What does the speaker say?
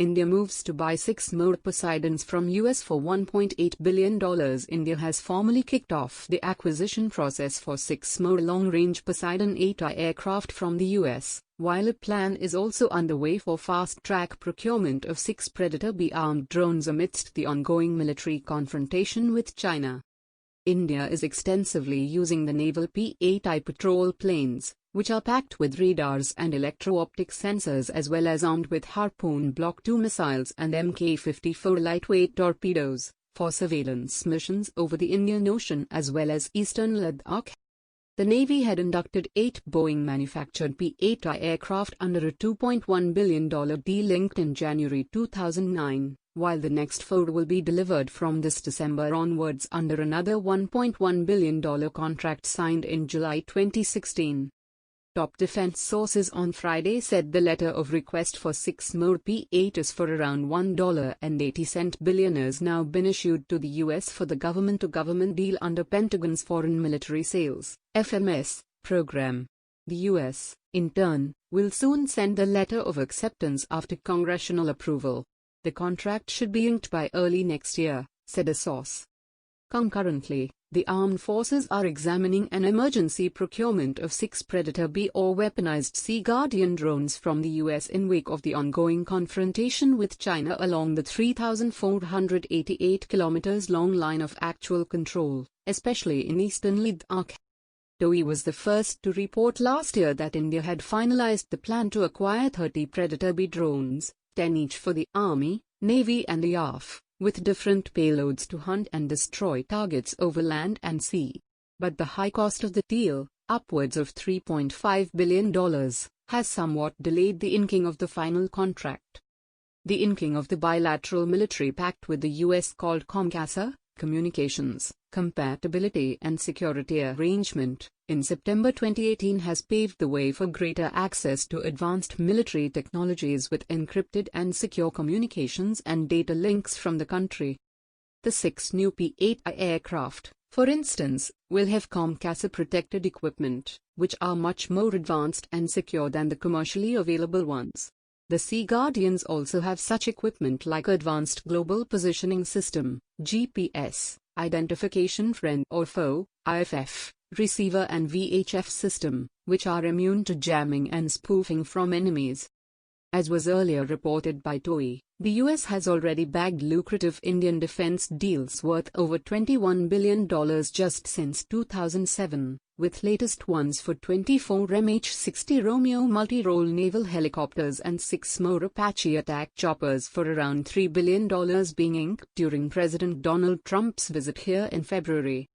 India moves to buy 6 more Poseidons from US for $1.8 billion. India has formally kicked off the acquisition process for 6 more long-range Poseidon 8I aircraft from the US, while a plan is also underway for fast-track procurement of 6 Predator B armed drones amidst the ongoing military confrontation with China. India is extensively using the naval P-8I patrol planes, which are packed with radars and electro-optic sensors as well as armed with Harpoon Block II missiles and Mk-54 lightweight torpedoes, for surveillance missions over the Indian Ocean as well as eastern Ladakh. The Navy had inducted 8 Boeing-manufactured P-8I aircraft under a $2.1 billion deal inked in January 2009, while the next 4 will be delivered from this December onwards under another $1.1 billion contract signed in July 2016. Top defense sources on Friday said the letter of request for 6 more P-8s for around $1.80 billion has now been issued to the U.S. for the government-to-government deal under Pentagon's Foreign Military Sales (FMS) program. The U.S., in turn, will soon send the letter of acceptance after congressional approval. The contract should be inked by early next year, said a source. Concurrently, the armed forces are examining an emergency procurement of 6 Predator B or weaponized Sea Guardian drones from the US in wake of the ongoing confrontation with China along the 3,488 kilometers long line of actual control, especially in eastern Ladakh. TOE was the first to report last year that India had finalized the plan to acquire 30 Predator B drones, 10 each for the Army, Navy and the RAF, with different payloads to hunt and destroy targets over land and sea. But the high cost of the deal, upwards of $3.5 billion, has somewhat delayed the inking of the final contract. The inking of the bilateral military pact with the US called COMCASA, Communications, Compatibility and Security Arrangement, in September 2018 has paved the way for greater access to advanced military technologies with encrypted and secure communications and data links from the country. The 6 new P-8I aircraft, for instance, will have COMCASA protected equipment, which are much more advanced and secure than the commercially available ones. The Sea Guardians also have such equipment like Advanced Global Positioning System, GPS, Identification Friend or Foe, IFF, receiver and VHF system, which are immune to jamming and spoofing from enemies. As was earlier reported by TOE, the US has already bagged lucrative Indian defense deals worth over $21 billion just since 2007, with latest ones for 24 MH-60 Romeo multi-role naval helicopters and 6 more Apache attack choppers for around $3 billion being inked during President Donald Trump's visit here in February.